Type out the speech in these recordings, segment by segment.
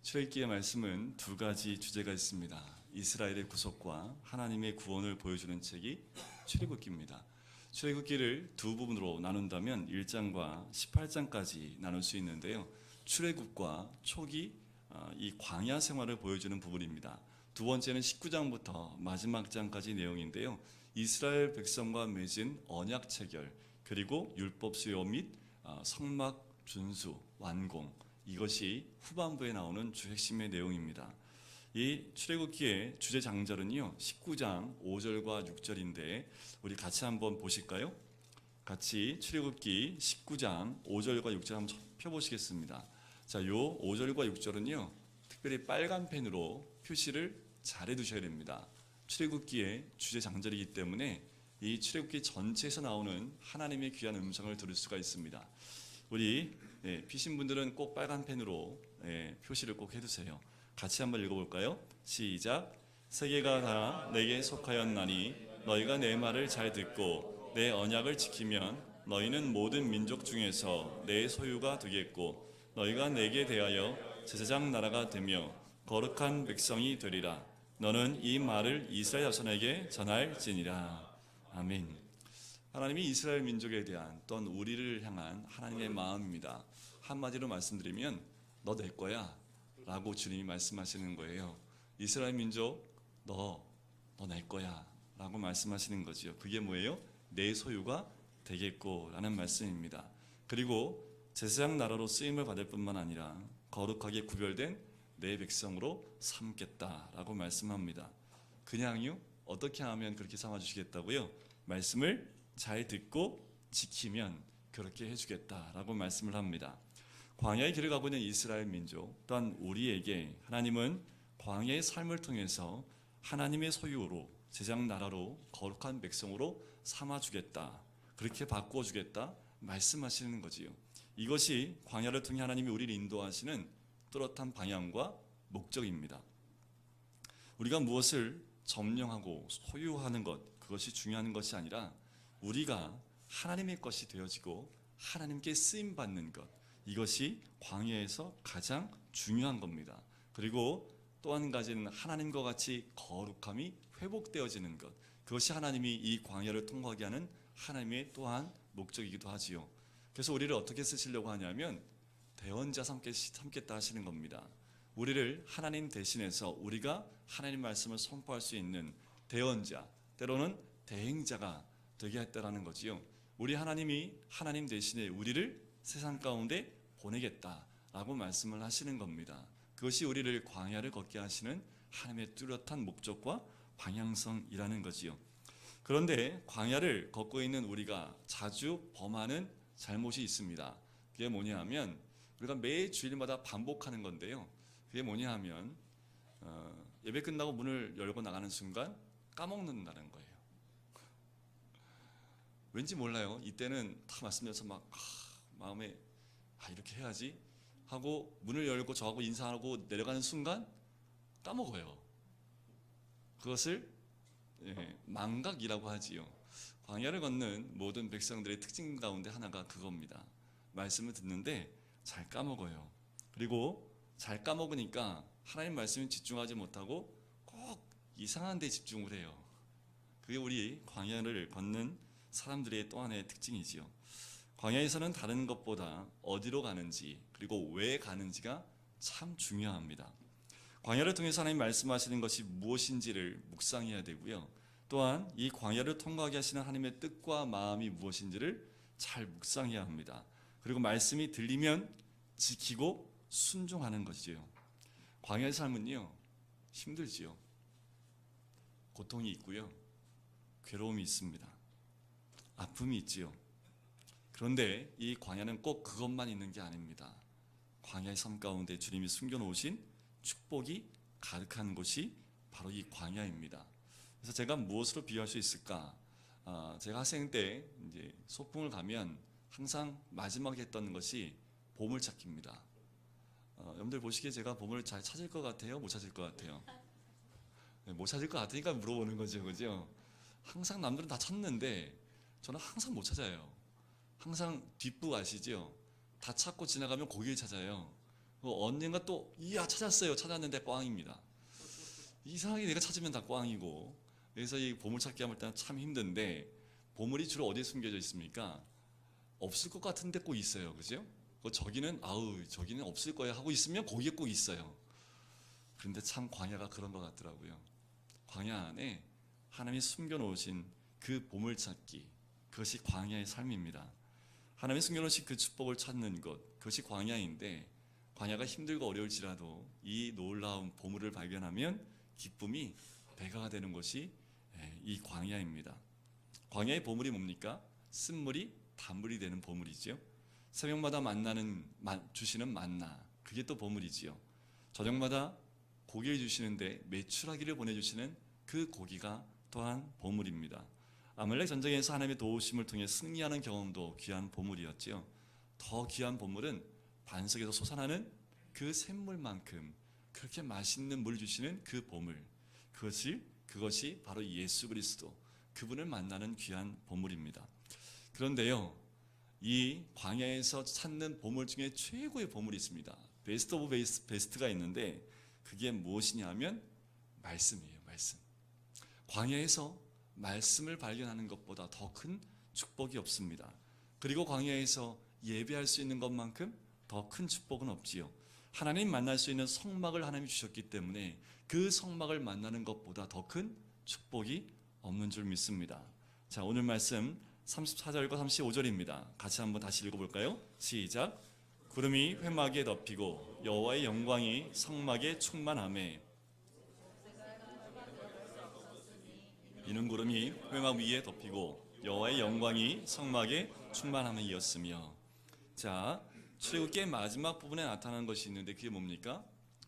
출애굽기의 말씀은 두 가지 주제가 있습니다. 이스라엘의 구속과 하나님의 구원을 보여주는 책이 출애굽기입니다. 출애굽기를 두 부분으로 나눈다면 1장과 18장까지 나눌 수 있는데요. 출애굽과 초기 이 광야 생활을 보여주는 부분입니다. 두 번째는 19장부터 마지막 장까지 내용인데요. 이스라엘 백성과 맺은 언약 체결, 그리고 율법 수요 및 성막 준수, 완공, 이것이 후반부에 나오는 주 핵심의 내용입니다. 이 출애굽기의 주제 장절은요 19장 5절과 6절인데 우리 같이 한번 보실까요? 같이 출애굽기 19장 5절과 6절 한번 펴보시겠습니다. 자, 요 5절과 6절은요 특별히 빨간 펜으로 표시를 잘 해두셔야 됩니다. 출애굽기의 주제 장절이기 때문에 이 출애굽기 전체에서 나오는 하나님의 귀한 음성을 들을 수가 있습니다. 우리 피신 분들은 꼭 빨간 펜으로 표시를 꼭 해두세요. 같이 한번 읽어볼까요? 시작. 세계가 다 내게 속하였나니 너희가 내 말을 잘 듣고 내 언약을 지키면 너희는 모든 민족 중에서 내 소유가 되겠고 너희가 내게 대하여 제사장 나라가 되며 거룩한 백성이 되리라. 너는 이 말을 이스라엘 자손에게 전할지니라. 아멘. 하나님이 이스라엘 민족에 대한 또한 우리를 향한 하나님의 마음입니다. 한마디로 말씀드리면 너 내 거야 라고 주님이 말씀하시는 거예요. 이스라엘 민족 너 내 거야 라고 말씀하시는 거죠. 그게 뭐예요? 내 소유가 되겠고 라는 말씀입니다. 그리고 제사장 나라로 쓰임을 받을 뿐만 아니라 거룩하게 구별된 내 백성으로 삼겠다라고 말씀합니다. 그냥요? 어떻게 하면 그렇게 삼아주시겠다고요? 말씀을 잘 듣고 지키면 그렇게 해주겠다라고 말씀을 합니다. 광야의 길을 가고 있는 이스라엘 민족 또한 우리에게 하나님은 광야의 삶을 통해서 하나님의 소유로 제사장 나라로 거룩한 백성으로 삼아주겠다, 그렇게 바꾸어주겠다 말씀하시는 거지요. 이것이 광야를 통해 하나님이 우리를 인도하시는 뚜렷한 방향과 목적입니다. 우리가 무엇을 점령하고 소유하는 것, 그것이 중요한 것이 아니라 우리가 하나님의 것이 되어지고 하나님께 쓰임받는 것, 이것이 광야에서 가장 중요한 겁니다. 그리고 또 한 가지는 하나님과 같이 거룩함이 회복되어지는 것, 그것이 하나님이 이 광야를 통과하게 하는 하나님의 또한 목적이기도 하지요. 그래서 우리를 어떻게 쓰시려고 하냐면 대언자 삼겠다 하시는 겁니다. 우리를 하나님 대신해서 우리가 하나님 말씀을 선포할 수 있는 대언자, 때로는 대행자가 되게 했다라는 거지요. 우리 하나님이 하나님 대신에 우리를 세상 가운데 보내겠다라고 말씀을 하시는 겁니다. 그것이 우리를 광야를 걷게 하시는 하나님의 뚜렷한 목적과 방향성이라는 거지요. 그런데 광야를 걷고 있는 우리가 자주 범하는 잘못이 있습니다. 그게 뭐냐 하면 우리가 매 주일마다 반복하는 건데요. 그게 뭐냐 하면 예배 끝나고 문을 열고 나가는 순간 까먹는다는 거예요. 왠지 몰라요. 이때는 다 말씀드려서 막 마음에 이렇게 해야지 하고 문을 열고 저하고 인사하고 내려가는 순간 까먹어요. 그것을 망각이라고 하지요. 광야를 걷는 모든 백성들의 특징 가운데 하나가 그겁니다. 말씀을 듣는데 잘 까먹어요. 그리고 잘 까먹으니까 하나님 말씀에 집중하지 못하고 꼭 이상한 데 집중을 해요. 그게 우리 광야를 걷는 사람들의 또 하나의 특징이지요. 광야에서는 다른 것보다 어디로 가는지 그리고 왜 가는지가 참 중요합니다. 광야를 통해서 하나님 말씀하시는 것이 무엇인지를 묵상해야 되고요. 또한 이 광야를 통과하게 하시는 하나님의 뜻과 마음이 무엇인지를 잘 묵상해야 합니다. 그리고 말씀이 들리면 지키고 순종하는 것이지요. 광야의 삶은요 힘들지요. 고통이 있고요. 괴로움이 있습니다. 아픔이 있지요. 그런데 이 광야는 꼭 그것만 있는 게 아닙니다. 광야의 삶 가운데 주님이 숨겨놓으신 축복이 가득한 곳이 바로 이 광야입니다. 그래서 제가 무엇으로 비유할 수 있을까? 제가 학생 때 이제 소풍을 가면 항상 마지막에 했던 것이 보물찾기입니다. 여러분들 보시기에 제가 보물을 잘 찾을 것 같아요? 못 찾을 것 같아요? 네, 못 찾을 것 같으니까 물어보는 거죠, 그죠? 항상 남들은 다 찾는데 저는 항상 못 찾아요. 항상 뒷북 아시죠? 다 찾고 지나가면 고기를 찾아요. 언젠가 또 이야 찾았어요. 찾았는데 꽝입니다. 이상하게 내가 찾으면 다 꽝이고. 그래서 이 보물 찾기 할 때는 참 힘든데, 보물이 주로 어디에 숨겨져 있습니까? 없을 것 같은데 꼭 있어요, 그죠? 저기는 저기는 없을 거야 하고 있으면 거기에 꼭 있어요. 그런데 참 광야가 그런 것 같더라고요. 광야 안에 하나님이 숨겨놓으신 그 보물 찾기, 그것이 광야의 삶입니다. 하나님이 숨겨놓으신 그 축복을 찾는 것, 그것이 광야인데, 광야가 힘들고 어려울지라도 이 놀라운 보물을 발견하면 기쁨이 배가 되는 것이 이 광야입니다. 광야의 보물이 뭡니까? 쓴물이 단물이 되는 보물이죠. 새벽마다 주시는 만나, 그게 또 보물이지요. 저녁마다 고기를 주시는데 메추라기를 보내주시는 그 고기가 또한 보물입니다. 아말렉 전쟁에서 하나님의 도우심을 통해 승리하는 경험도 귀한 보물이었지요. 더 귀한 보물은 반석에서 솟아나는 그 샘물만큼 그렇게 맛있는 물 주시는 그 보물, 그것이 바로 예수 그리스도, 그분을 만나는 귀한 보물입니다. 그런데요, 이 광야에서 찾는 보물 중에 최고의 보물이 있습니다. 베스트 오브 베스트가 있는데, 그게 무엇이냐 하면 말씀이에요. 말씀. 광야에서 말씀을 발견하는 것보다 더 큰 축복이 없습니다. 그리고 광야에서 예배할 수 있는 것만큼 더 큰 축복은 없지요. 하나님 만날 수 있는 성막을 하나님이 주셨기 때문에 그 성막을 만나는 것보다 더 큰 축복이 없는 줄 믿습니다. 자, 오늘 말씀 34절과 35절입니다. 같이 한번 다시 읽어볼까요? 시작. 구름이 회막에 덮이고 여호와의 영광이 성막에 충만하매. 이는 구름이 회막 위에 덮이고 여호와의 영광이 성막에 충만함이었으며. 자, 출애굽기의 마지막 부분에 나타나는 것이 있는데 그게 뭡니까?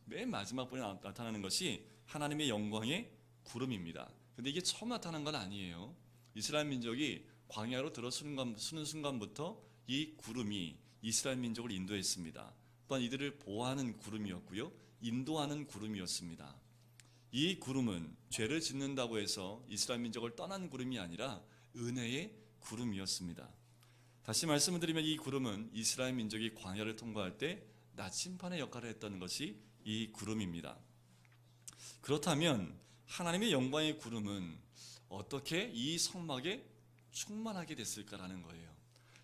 맨 마지막 부분에 나타나는 것이 하나님의 영광의 구름입니다. 근데 이게 처음 나타난 건 아니에요. 이스라엘 민족이 광야로 들어서는 순간부터 이 구름이 이스라엘 민족을 인도했습니다. 또한 이들을 보호하는 구름이었고요, 인도하는 구름이었습니다. 이 구름은 죄를 짓는다고 해서 이스라엘 민족을 떠난 구름이 아니라 은혜의 구름이었습니다. 다시 말씀을 드리면 이 구름은 이스라엘 민족이 광야를 통과할 때 나침반의 역할을 했던 것이 이 구름입니다. 그렇다면 하나님의 영광의 구름은 어떻게 이 성막에 충만하게 됐을까라는 거예요.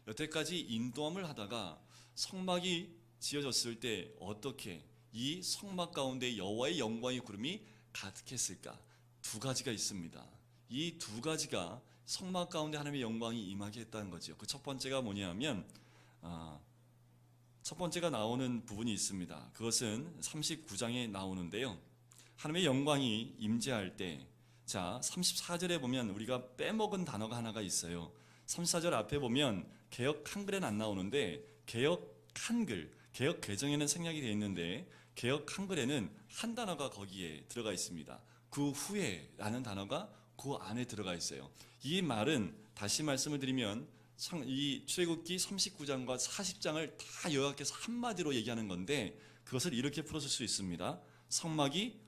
여태까지 인도함을 하다가 성막이 지어졌을 때 어떻게 이 성막 가운데 여호와의 영광의 구름이 가득했을까? 두 가지가 있습니다. 이 두 가지가 성막 가운데 하나님의 영광이 임하게 했다는 거죠. 그 첫 번째가 뭐냐면 첫 번째가 나오는 부분이 있습니다. 그것은 39장에 나오는데요. 하나님의 영광이 임재할 때, 자 34절에 보면 우리가 빼먹은 단어가 하나가 있어요. 34절 앞에 보면 개역 한글에는 안 나오는데 개역 한글, 개역 개정에는 생략이 되어 있는데 개역 한글에는 한 단어가 거기에 들어가 있습니다. 그 후에 라는 단어가 그 안에 들어가 있어요. 이 말은 다시 말씀을 드리면 이 출애굽기 39장과 40장을 다 요약해서 한마디로 얘기하는 건데, 그것을 이렇게 풀어줄 수 있습니다. 성막이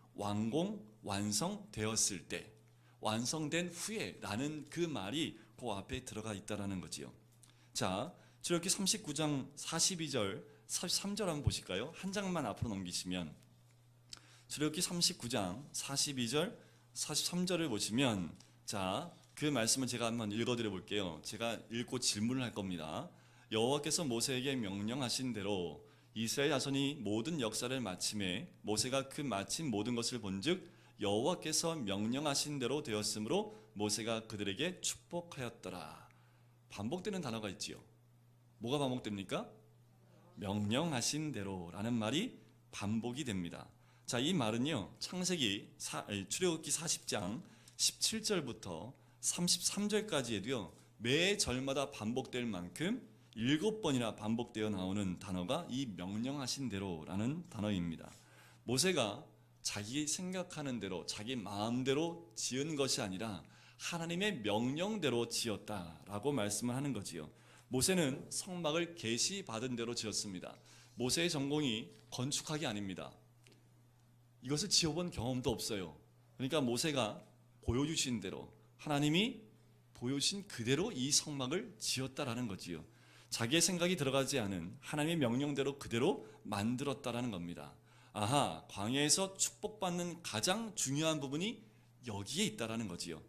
완성되었을 때, 완성된 후에 라는 그 말이 그 앞에 들어가 있다는 거지요. 자, 출애굽기 39장 42절 43절 한번 보실까요? 한 장만 앞으로 넘기시면, 출애굽기 39장 42절 43절을 보시면, 자, 그 말씀을 제가 한번 읽어드려 볼게요. 제가 읽고 질문을 할 겁니다. 여호와께서 모세에게 명령하신 대로 이스라엘 자손이 모든 역사를 마침에 모세가 그 마친 모든 것을 본즉 여호와께서 명령하신 대로 되었으므로 모세가 그들에게 축복하였더라. 반복되는 단어가 있지요. 뭐가 반복됩니까? 명령하신 대로라는 말이 반복이 됩니다. 자, 이 말은요, 출애굽기 40장 17절부터 33절까지에도요 매 절마다 반복될 만큼 7번이나 반복되어 나오는 단어가 이 명령하신 대로라는 단어입니다. 모세가 자기 생각하는 대로 자기 마음대로 지은 것이 아니라 하나님의 명령대로 지었다라고 말씀을 하는 거지요. 모세는 성막을 계시받은 대로 지었습니다. 모세의 전공이 건축학이 아닙니다. 이것을 지어본 경험도 없어요. 그러니까 모세가 보여주신 대로, 하나님이 보여주신 그대로 이 성막을 지었다라는 거지요. 자기의 생각이 들어가지 않은 하나님의 명령대로 그대로 만들었다라는 겁니다. 아하, 광야에서 축복받는 가장 중요한 부분이 여기에 있다라는 거지요.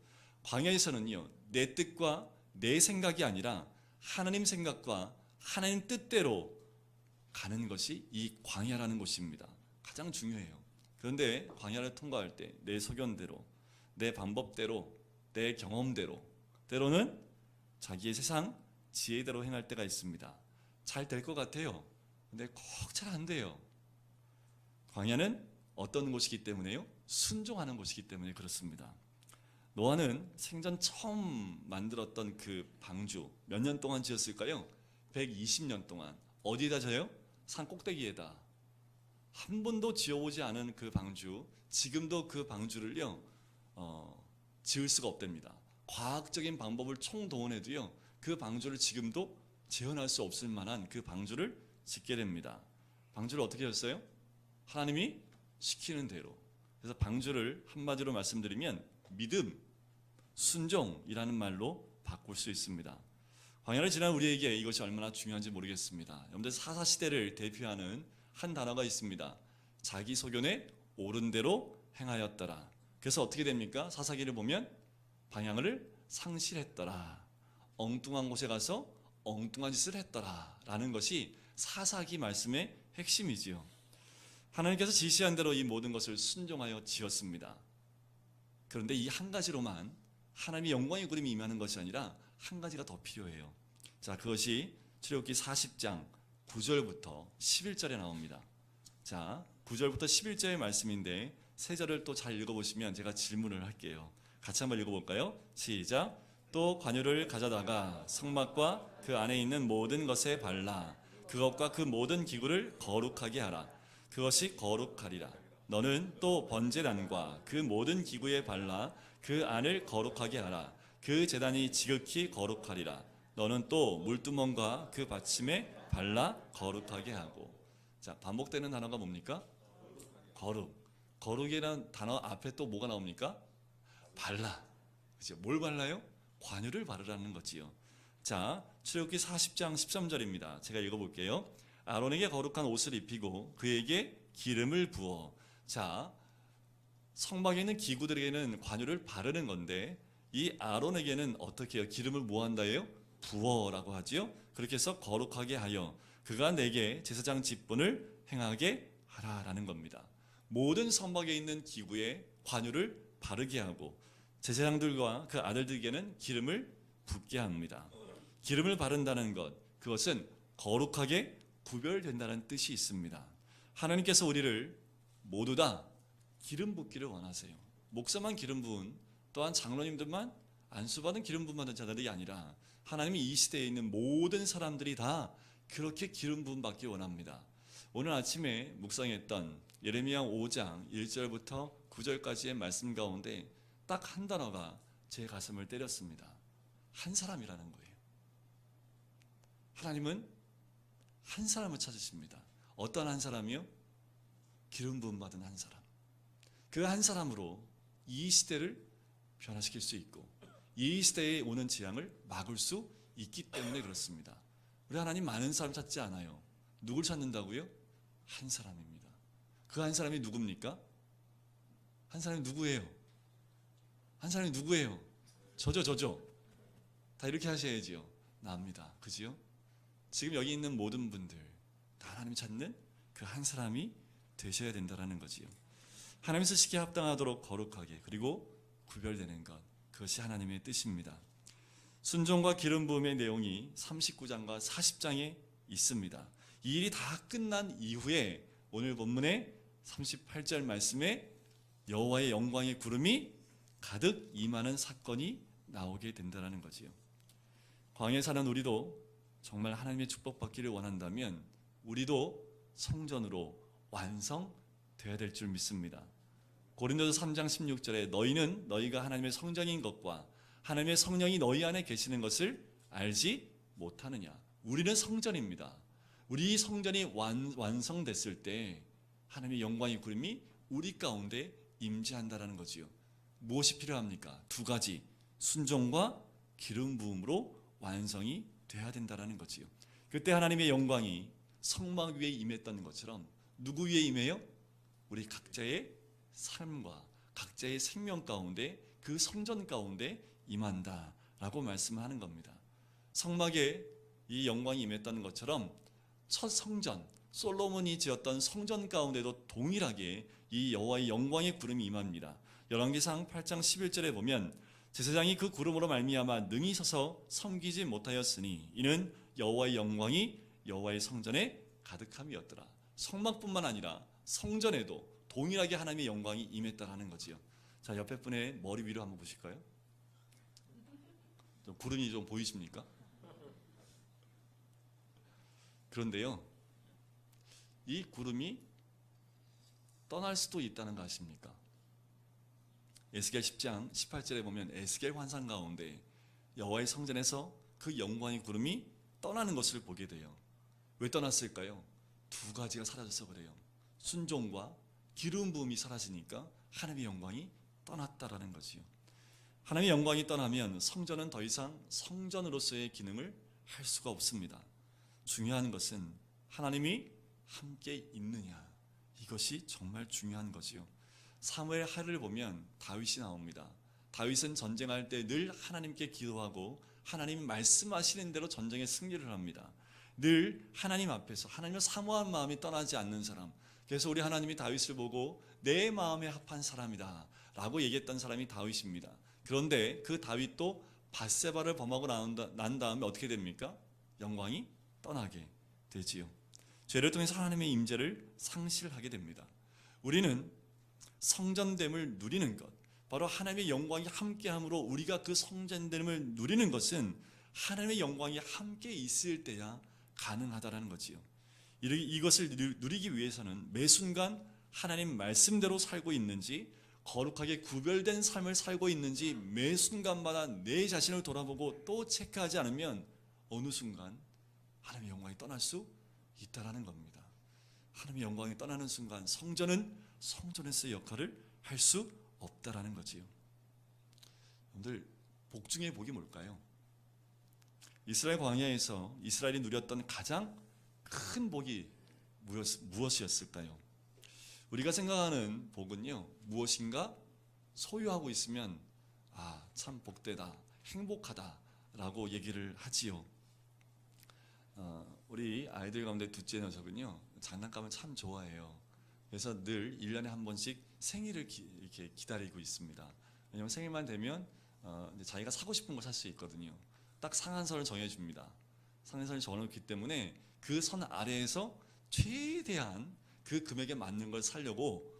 광야에서는요, 내 뜻과 내 생각이 아니라 하나님 생각과 하나님 뜻대로 가는 것이 이 광야라는 곳입니다. 가장 중요해요. 그런데 광야를 통과할 때 내 소견대로, 내 방법대로, 내 경험대로, 때로는 자기의 세상 지혜대로 행할 때가 있습니다. 잘 될 것 같아요. 근데 꼭 잘 안 돼요. 광야는 어떤 곳이기 때문에요? 순종하는 곳이기 때문에 그렇습니다. 노아는 생전 처음 만들었던 그 방주 몇 년 동안 지었을까요? 120년 동안. 어디에다 져요? 산 꼭대기에다. 한 번도 지어보지 않은 그 방주, 지금도 그 방주를요 지을 수가 없답니다. 과학적인 방법을 총동원해도요 그 방주를 지금도 재현할 수 없을 만한 그 방주를 짓게 됩니다. 방주를 어떻게 졌어요? 하나님이 시키는 대로. 그래서 방주를 한마디로 말씀드리면 믿음, 순종이라는 말로 바꿀 수 있습니다. 광야를 지난 우리에게 이것이 얼마나 중요한지 모르겠습니다. 여러분들 사사시대를 대표하는 한 단어가 있습니다. 자기 소견에 옳은 대로 행하였더라. 그래서 어떻게 됩니까? 사사기를 보면 방향을 상실했더라. 엉뚱한 곳에 가서 엉뚱한 짓을 했더라 라는 것이 사사기 말씀의 핵심이지요. 하나님께서 지시한 대로 이 모든 것을 순종하여 지었습니다. 그런데 이 한 가지로만 하나님의 영광의 구름이 임하는 것이 아니라 한 가지가 더 필요해요. 자, 그것이 출애굽기 40장 9절부터 11절에 나옵니다. 자, 9절부터 11절의 말씀인데 세 절을 또 잘 읽어보시면 제가 질문을 할게요. 같이 한번 읽어볼까요? 시작. 또 관유를 가져다가 성막과 그 안에 있는 모든 것에 발라 그것과 그 모든 기구를 거룩하게 하라. 그것이 거룩하리라. 너는 또 번제단과 그 모든 기구에 발라 그 안을 거룩하게 하라. 그 제단이 지극히 거룩하리라. 너는 또 물두멍과 그 받침에 발라 거룩하게 하고. 자, 반복되는 단어가 뭡니까? 거룩. 거룩이라는 단어 앞에 또 뭐가 나옵니까? 발라. 그죠? 뭘 발라요? 관유를 바르라는 거지요. 자, 출애굽기 40장 13절입니다. 제가 읽어볼게요. 아론에게 거룩한 옷을 입히고 그에게 기름을 부어. 자, 성막에 있는 기구들에게는 관유를 바르는 건데 이 아론에게는 어떻게 해요? 기름을 뭐 한다예요? 부어라고 하지요. 그렇게 해서 거룩하게 하여 그가 내게 제사장 직분을 행하게 하라라는 겁니다. 모든 성막에 있는 기구에 관유를 바르게 하고 제사장들과 그 아들들에게는 기름을 붓게 합니다. 기름을 바른다는 것, 그것은 거룩하게 구별된다는 뜻이 있습니다. 하나님께서 우리를 모두 다 기름 붓기를 원하세요. 목사만 기름 부은, 또한 장로님들만 안수받은 기름 부음 받은 자들이 아니라 하나님이 이 시대에 있는 모든 사람들이 다 그렇게 기름 부음 받기 원합니다. 오늘 아침에 묵상했던 예레미야 5장 1절부터 9절까지의 말씀 가운데 딱 한 단어가 제 가슴을 때렸습니다. 한 사람이라는 거예요. 하나님은 한 사람을 찾으십니다. 어떤 한 사람이요? 기름 부음 받은 한 사람. 그 한 사람으로 이 시대를 변화시킬 수 있고 이 시대에 오는 재앙을 막을 수 있기 때문에 그렇습니다. 우리 하나님 많은 사람 찾지 않아요. 누굴 찾는다고요? 한 사람입니다. 그 한 사람이 누굽니까? 한 사람이 누구예요? 한 사람이 누구예요? 저죠. 다 이렇게 하셔야지요. 나입니다. 그지요? 지금 여기 있는 모든 분들 다 하나님 찾는 그 한 사람이 되셔야 된다는 거지요. 하나님 쓰시기에 합당하도록 거룩하게 그리고 구별되는 것, 그것이 하나님의 뜻입니다. 순종과 기름 부음의 내용이 39장과 40장에 있습니다. 이 일이 다 끝난 이후에 오늘 본문의 38절 말씀에 여호와의 영광의 구름이 가득 임하는 사건이 나오게 된다는 거지요. 광야에 사는 우리도 정말 하나님의 축복받기를 원한다면 우리도 성전으로 완성되어야 될 줄 믿습니다. 고린도서 3장 16절에 너희는 너희가 하나님의 성전인 것과 하나님의 성령이 너희 안에 계시는 것을 알지 못하느냐. 우리는 성전입니다. 우리 성전이 완성됐을 때 하나님의 영광의 구름이 우리 가운데 임재한다라는 거지요. 무엇이 필요합니까? 두 가지, 순종과 기름 부음으로 완성이 돼야 된다라는 거지요. 그때 하나님의 영광이 성막 위에 임했던 것처럼 누구 위에 임해요? 우리 각자의 삶과 각자의 생명 가운데, 그 성전 가운데 임한다라고 말씀하는 겁니다. 성막에 이 영광이 임했다는 것처럼 첫 성전, 솔로몬이 지었던 성전 가운데도 동일하게 이 여호와의 영광의 구름이 임합니다. 열왕기상 8장 11절에 보면 제사장이 그 구름으로 말미암아 능히 서서 섬기지 못하였으니 이는 여호와의 영광이 여호와의 성전에 가득함이었더라. 성막뿐만 아니라 성전에도 동일하게 하나님의 영광이 임했다라는 거지요. 자, 옆에 분의 머리 위로 한번 보실까요? 구름이 좀 보이십니까? 그런데요, 이 구름이 떠날 수도 있다는 거 아십니까? 에스겔 10장 18절에 보면 에스겔 환상 가운데 여호와의 성전에서 그 영광의 구름이 떠나는 것을 보게 돼요. 왜 떠났을까요? 두 가지가 사라져서 그래요. 순종과 기름 부음이 사라지니까 하나님의 영광이 떠났다라는 거지요. 하나님의 영광이 떠나면 성전은 더 이상 성전으로서의 기능을 할 수가 없습니다. 중요한 것은 하나님이 함께 있느냐, 이것이 정말 중요한 거지요. 사무엘 하를 보면 다윗이 나옵니다. 다윗은 전쟁할 때 늘 하나님께 기도하고 하나님 말씀하시는 대로 전쟁에 승리를 합니다. 늘 하나님 앞에서 하나님을 사모한 마음이 떠나지 않는 사람. 그래서 우리 하나님이 다윗을 보고 내 마음에 합한 사람이다 라고 얘기했던 사람이 다윗입니다. 그런데 그 다윗도 밧세바를 범하고 난 다음에 어떻게 됩니까? 영광이 떠나게 되지요. 죄를 통해서 하나님의 임재를 상실하게 됩니다. 우리는 성전됨을 누리는 것, 바로 하나님의 영광이 함께함으로 우리가 그 성전됨을 누리는 것은 하나님의 영광이 함께 있을 때야 가능하다라는 거지요. 이것을 누리기 위해서는 매 순간 하나님 말씀대로 살고 있는지, 거룩하게 구별된 삶을 살고 있는지 매 순간마다 내 자신을 돌아보고 또 체크하지 않으면 어느 순간 하나님의 영광이 떠날 수 있다라는 겁니다. 하나님의 영광이 떠나는 순간 성전은 성전에서의 역할을 할 수 없다라는 거지요. 여러분들, 복 중에 복이 뭘까요? 이스라엘 광야에서 이스라엘이 누렸던 가장 큰 복이 무엇이었을까요? 우리가 생각하는 복은요, 무엇인가 소유하고 있으면 참 복되다, 행복하다라고 얘기를 하지요. 우리 아이들 가운데 둘째 녀석은요, 장난감을 참 좋아해요. 그래서 늘 1년에 한 번씩 생일을 이렇게 기다리고 있습니다. 왜냐하면 생일만 되면 이제 자기가 사고 싶은 걸 살 수 있거든요. 딱 상한선을 정해줍니다. 상한선을 정해놓기 때문에 그 선 아래에서 최대한 그 금액에 맞는 걸 사려고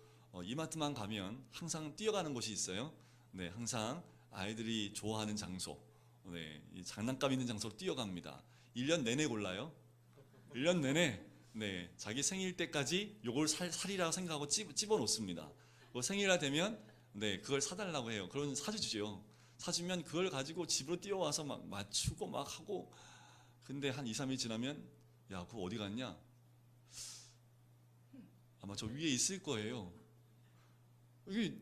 이마트만 가면 항상 뛰어가는 곳이 있어요. 네, 항상 아이들이 좋아하는 장소, 네, 이 장난감 있는 장소로 뛰어갑니다. 1년 내내 골라요. 1년 내내, 네, 자기 생일 때까지 요걸 살이라고 생각하고 집어 놓습니다. 생일날 되면 네, 그걸 사달라고 해요. 그러면 사주죠. 사주면 그걸 가지고 집으로 뛰어와서 막 맞추고 막 하고, 근데 한 2, 3일 지나면 야, 그거 어디 갔냐? 아마 저 위에 있을 거예요. 이게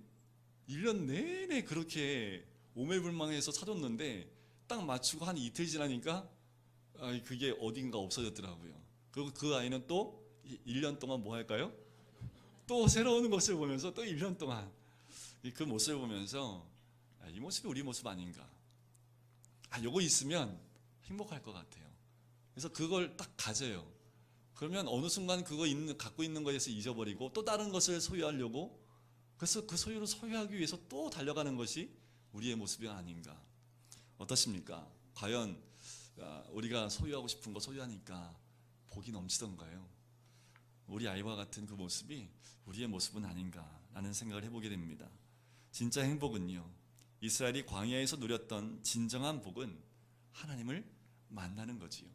1년 내내 그렇게 오매불망해서 사줬는데 딱 맞추고 한 이틀 지나니까 그게 어딘가 없어졌더라고요. 그리고 그 아이는 또 1년 동안 뭐 할까요? 또 새로운 것을 보면서 또 1년 동안 그 모습을 보면서 이 모습이 우리 모습 아닌가. 요거 있으면 행복할 것 같아요. 그래서 그걸 딱 가져요. 그러면 어느 순간 그거 갖고 있는 것에서 잊어버리고 또 다른 것을 소유하려고, 그래서 그 소유를 소유하기 위해서 또 달려가는 것이 우리의 모습이 아닌가. 어떠십니까? 과연 우리가 소유하고 싶은 거 소유하니까 복이 넘치던가요? 우리 아이와 같은 그 모습이 우리의 모습은 아닌가라는 생각을 해보게 됩니다. 진짜 행복은요, 이스라엘이 광야에서 누렸던 진정한 복은 하나님을 만나는 거지요.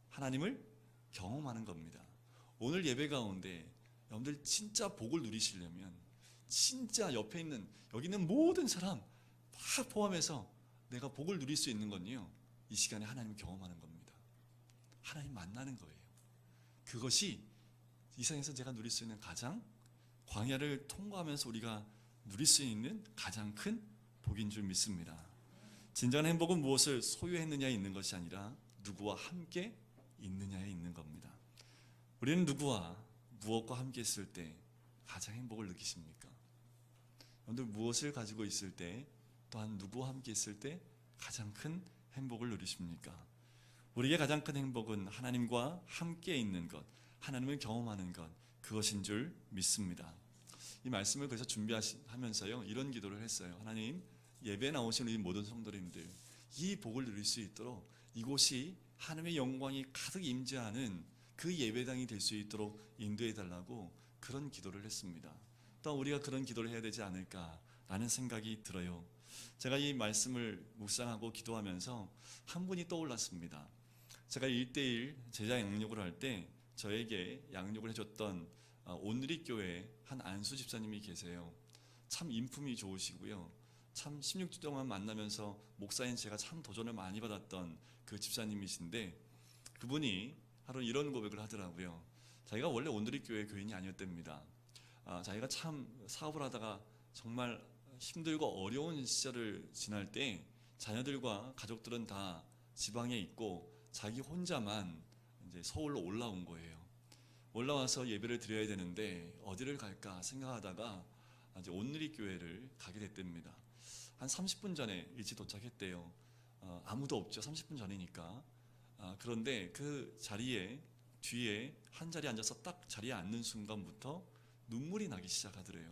하나님을 경험하는 겁니다. 오늘 예배 가운데 여러분들 진짜 복을 누리시려면, 진짜 옆에 있는 여기 있는 모든 사람 다 포함해서 내가 복을 누릴 수 있는 건요, 이 시간에 하나님을 경험하는 겁니다. 하나님 만나는 거예요. 그것이 이 세상에서 제가 누릴 수 있는 가장, 광야를 통과하면서 우리가 누릴 수 있는 가장 큰 복인 줄 믿습니다. 진정한 행복은 무엇을 소유했느냐에 있는 것이 아니라 누구와 함께 있느냐에 있는 겁니다. 우리는 누구와 무엇과 함께 있을 때 가장 행복을 느끼십니까? 여러분들 무엇을 가지고 있을 때, 또한 누구와 함께 있을 때 가장 큰 행복을 누리십니까? 우리에게 가장 큰 행복은 하나님과 함께 있는 것, 하나님을 경험하는 것, 그것인 줄 믿습니다. 이 말씀을 그래서 준비하면서요, 이런 기도를 했어요. 하나님, 예배에 나오신 우리 모든 성도님들, 이 복을 누릴 수 있도록 이곳이 하나님의 영광이 가득 임재하는 그 예배당이 될 수 있도록 인도해 달라고 그런 기도를 했습니다. 또 우리가 그런 기도를 해야 되지 않을까라는 생각이 들어요. 제가 이 말씀을 묵상하고 기도하면서 한 분이 떠올랐습니다. 제가 1:1 제자 양육을 할 때 저에게 양육을 해줬던 온누리교회 한 안수 집사님이 계세요. 참 인품이 좋으시고요, 참 16주 동안 만나면서 목사인 제가 참 도전을 많이 받았던 그 집사님이신데, 그분이 하루 이런 고백을 하더라고요. 자기가 원래 온누리교회 교인이 아니었답니다. 자기가 참 사업을 하다가 정말 힘들고 어려운 시절을 지날 때 자녀들과 가족들은 다 지방에 있고 자기 혼자만 이제 서울로 올라온 거예요. 올라와서 예배를 드려야 되는데 어디를 갈까 생각하다가 이제 온누리교회를 가게 됐답니다. 한 30분 전에 일찍 도착했대요. 아무도 없죠. 30분 전이니까. 그런데 그 자리에 뒤에 한 자리에 앉아서 딱 자리에 앉는 순간부터 눈물이 나기 시작하더래요.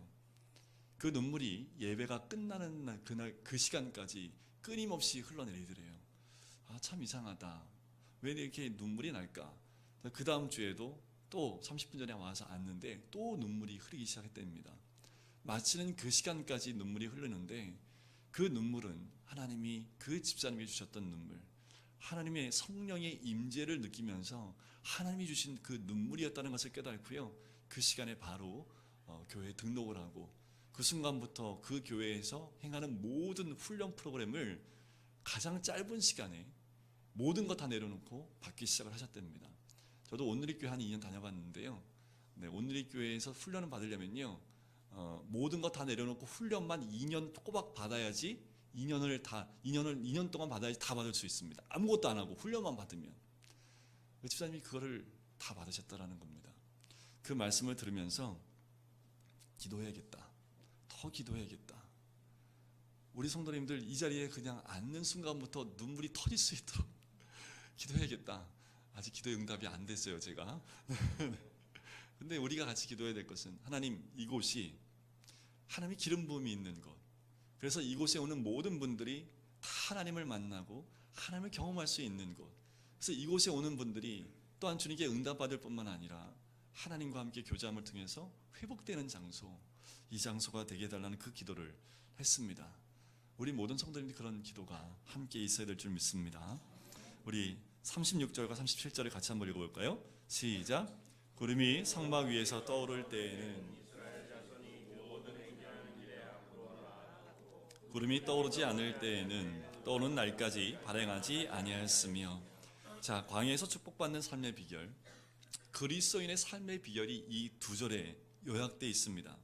그 눈물이 예배가 끝나는 날, 그날 그 시간까지 끊임없이 흘러내리더래요. 참 이상하다. 왜 이렇게 눈물이 날까? 그 다음 주에도 또 30분 전에 와서 앉는데 또 눈물이 흐르기 시작했답니다. 마치는 그 시간까지 눈물이 흐르는데, 그 눈물은 하나님이, 그 집사님이 주셨던 눈물, 하나님의 성령의 임재를 느끼면서 하나님이 주신 그 눈물이었다는 것을 깨닫고요, 그 시간에 바로 교회에 등록을 하고 그 순간부터 그 교회에서 행하는 모든 훈련 프로그램을 가장 짧은 시간에 모든 것 다 내려놓고 받기 시작을 하셨답니다. 저도 온누리교회 한 2년 다녀봤는데요, 온누리교회에서 훈련을 받으려면요, 모든 것 다 내려놓고 훈련만 2년 꼬박 받아야지, 2년 동안 받아야지 다 받을 수 있습니다. 아무것도 안 하고 훈련만 받으면. 그 집사님이 그거를 다 받으셨다라는 겁니다. 그 말씀을 들으면서 기도해야겠다, 더 기도해야겠다. 우리 성도님들 이 자리에 그냥 앉는 순간부터 눈물이 터질 수 있도록 기도해야겠다. 아직 기도 응답이 안 됐어요, 제가. 근데 우리가 같이 기도해야 될 것은, 하나님, 이곳이 하나님의 기름 부음이 있는 곳, 그래서 이곳에 오는 모든 분들이 다 하나님을 만나고 하나님을 경험할 수 있는 곳, 그래서 이곳에 오는 분들이 또한 주님께 응답받을 뿐만 아니라 하나님과 함께 교제함을 통해서 회복되는 장소, 이 장소가 되게 해달라는 그 기도를 했습니다. 우리 모든 성도님들이 그런 기도가 함께 있어야 될 줄 믿습니다. 우리 36절과 37절을 같이 한번 읽어볼까요? 시작. 구름이 성막 위에서 떠오를 때에는 구름이 떠오르지 않을 때에는 떠오르는 날까지 발행하지 아니하였으며. 자, 광야에서 축복받는 삶의 비결, 그리스도인의 삶의 비결이 이 두 절에 요약되어 있습니다.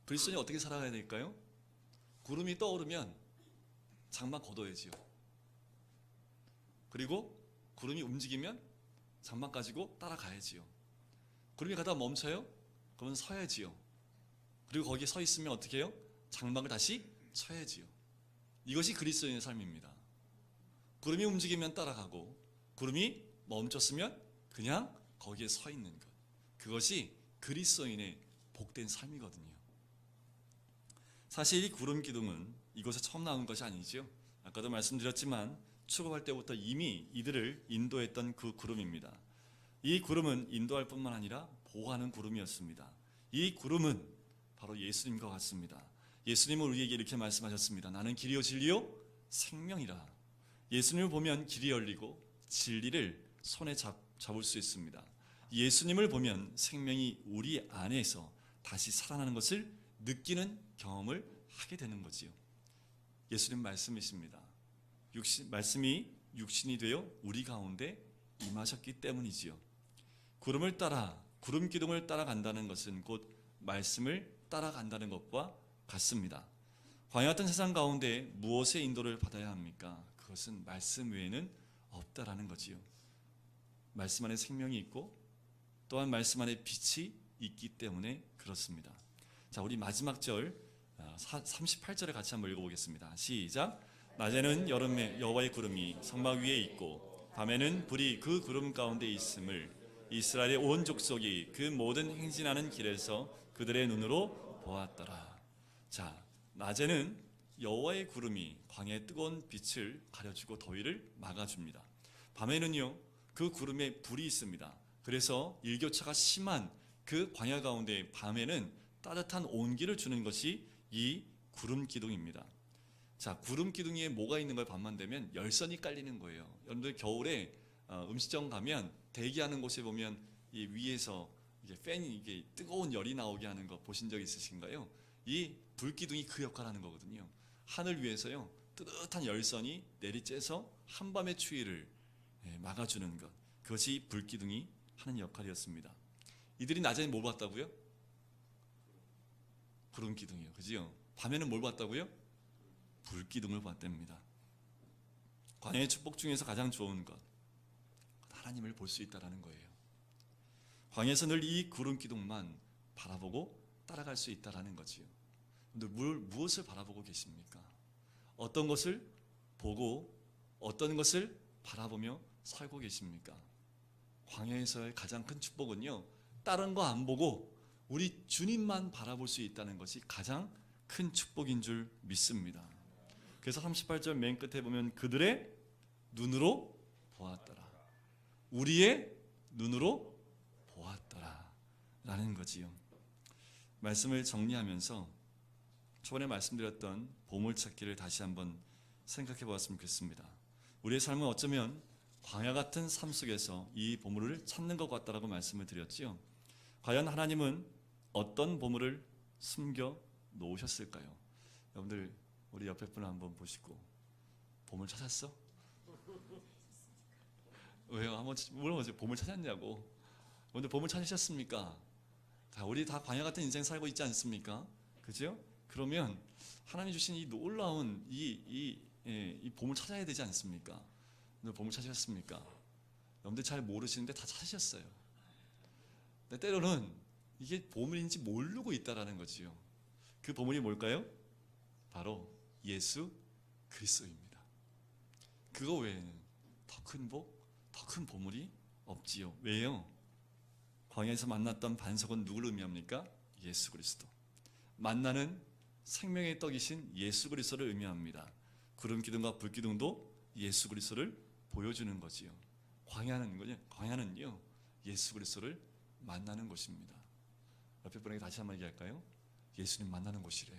그리스도인이 어떻게 살아가야 될까요? 구름이 떠오르면 장막 걷어야지요. 그리고 구름이 움직이면 장막 가지고 따라가야지요. 구름이 가다가 멈춰요? 그러면 서야지요. 그리고 거기에 서 있으면 어떻게 해요? 장막을 다시 쳐야지요. 이것이 그리스도인의 삶입니다. 구름이 움직이면 따라가고, 구름이 멈췄으면 그냥 거기에 서 있는 것, 그것이 그리스도인의 복된 삶이거든요. 사실 이 구름 기둥은 이곳에 처음 나온 것이 아니죠. 아까도 말씀드렸지만 출애굽할 때부터 이미 이들을 인도했던 그 구름입니다. 이 구름은 인도할 뿐만 아니라 보호하는 구름이었습니다. 이 구름은 바로 예수님과 같습니다. 예수님은 우리에게 이렇게 말씀하셨습니다. 나는 길이요 진리요 생명이라. 예수님을 보면 길이 열리고 진리를 손에 잡을 수 있습니다. 예수님을 보면 생명이 우리 안에서 다시 살아나는 것을 느끼는 경험을 하게 되는 거지요. 예수님 말씀이십니다. 말씀이 육신이 되어 우리 가운데 임하셨기 때문이지요. 구름을 따라, 구름 기둥을 따라간다는 것은 곧 말씀을 따라간다는 것과 같습니다. 광야 같은 세상 가운데 무엇의 인도를 받아야 합니까? 그것은 말씀 외에는 없다라는 거지요. 말씀 안에 생명이 있고 또한 말씀 안에 빛이 있기 때문에 그렇습니다. 자, 우리 마지막 절 38절에 같이 한번 읽어보겠습니다. 시작. 낮에는 여름에 여호와의 구름이 성막 위에 있고 밤에는 불이 그 구름 가운데 있음을 이스라엘의 온 족속이 그 모든 행진하는 길에서 그들의 눈으로 보았더라. 자, 낮에는 여호와의 구름이 광야의 뜨거운 빛을 가려주고 더위를 막아줍니다. 밤에는요, 그 구름에 불이 있습니다. 그래서 일교차가 심한 그 광야 가운데 밤에는 따뜻한 온기를 주는 것이 이 구름 기둥입니다. 자, 구름 기둥 위에 뭐가 있는 걸 밤만 되면 열선이 깔리는 거예요. 여러분들 겨울에 음식점 가면 대기하는 곳에 보면 이 위에서 이게 팬이 이게 뜨거운 열이 나오게 하는 거 보신 적 있으신가요? 이 불기둥이 그 역할을 하는 거거든요. 하늘 위에서요 뜨뜻한 열선이 내리쬐서 한밤의 추위를 막아주는 것, 그것이 불기둥이 하는 역할이었습니다. 이들이 낮에는 뭘 봤다고요? 구름 기둥이요, 그지요? 밤에는 뭘 봤다고요? 불기둥을 봤답니다. 광야의 축복 중에서 가장 좋은 것, 하나님을 볼 수 있다라는 거예요. 광야에서 늘 이 구름 기둥만 바라보고 따라갈 수 있다라는 거지요. 근데 무엇을 바라보고 계십니까? 어떤 것을 보고 어떤 것을 바라보며 살고 계십니까? 광야에서의 가장 큰 축복은요, 다른 거 안 보고 우리 주님만 바라볼 수 있다는 것이 가장 큰 축복인 줄 믿습니다. 그래서 38절 맨 끝에 보면 그들의 눈으로 보았더라. 우리의 눈으로 보았더라 라는 거지요. 말씀을 정리하면서 초반에 말씀드렸던 보물찾기를 다시 한번 생각해 보았으면 좋겠습니다. 우리의 삶은 어쩌면 광야 같은 삶 속에서 이 보물을 찾는 것 같다라고 말씀을 드렸지요. 과연 하나님은 어떤 보물을 숨겨 놓으셨을까요? 여러분들 우리 옆에 분을 한번 보시고 보물 찾았어? 왜요? 한번 물어보세요. 보물 찾았냐고. 여러분들 보물 찾으셨습니까? 우리 다 광야 같은 인생 살고 있지 않습니까? 그죠? 그러면 하나님 주신 이 놀라운 이 보물 찾아야 되지 않습니까? 여러분들 보물 찾으셨습니까? 여러분들 잘 모르시는데 다 찾으셨어요. 근데 때로는 이게 보물인지 모르고 있다라는 거지요. 그 보물이 뭘까요? 바로 예수 그리스도입니다. 그거 외에는 더 큰 복, 더 큰 보물이 없지요. 왜요? 광야에서 만났던 반석은 누구를 의미합니까? 예수 그리스도. 만나는 생명의 떡이신 예수 그리스도를 의미합니다. 구름 기둥과 불 기둥도 예수 그리스도를 보여주는 거지요. 광야는요 예수 그리스도를 만나는 곳입니다. 옆에 분에게 다시 한번 얘기할까요? 예수님 만나는 곳이래.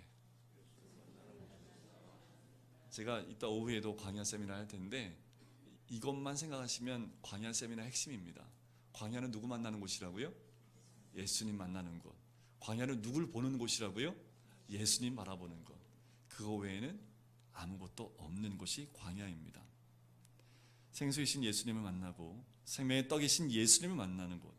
제가 이따 오후에도 광야 세미나 할 텐데 이것만 생각하시면 광야 세미나 핵심입니다. 광야는 누구 만나는 곳이라고요? 예수님 만나는 곳. 광야는 누굴 보는 곳이라고요? 예수님 바라보는 곳. 그거 외에는 아무것도 없는 곳이 광야입니다. 생수이신 예수님을 만나고 생명의 떡이신 예수님을 만나는 곳.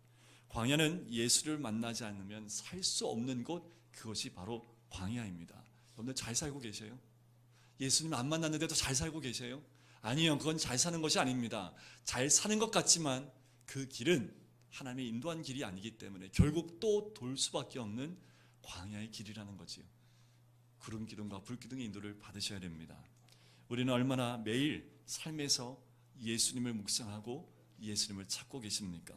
광야는 예수를 만나지 않으면 살 수 없는 곳, 그것이 바로 광야입니다. 여러분들 잘 살고 계세요? 예수님 안 만났는데도 잘 살고 계세요? 아니요, 그건 잘 사는 것이 아닙니다. 잘 사는 것 같지만 그 길은 하나님의 인도한 길이 아니기 때문에 결국 또 돌 수밖에 없는 광야의 길이라는 거지요. 구름 기둥과 불 기둥의 인도를 받으셔야 됩니다. 우리는 얼마나 매일 삶에서 예수님을 묵상하고 예수님을 찾고 계십니까?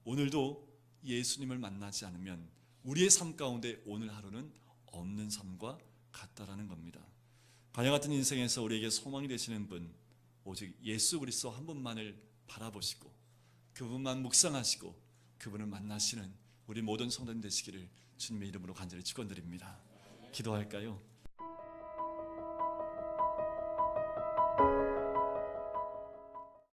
오늘도 예수님을 만나지 않으면 우리의 삶 가운데 오늘 하루는 없는 삶과 같다라는 겁니다. 광야 같은 인생에서 우리에게 소망이 되시는 분, 오직 예수 그리스도 한 분만을 바라보시고 그분만 묵상하시고 그분을 만나시는 우리 모든 성도님 되시기를 주님의 이름으로 간절히 축원드립니다. 기도할까요?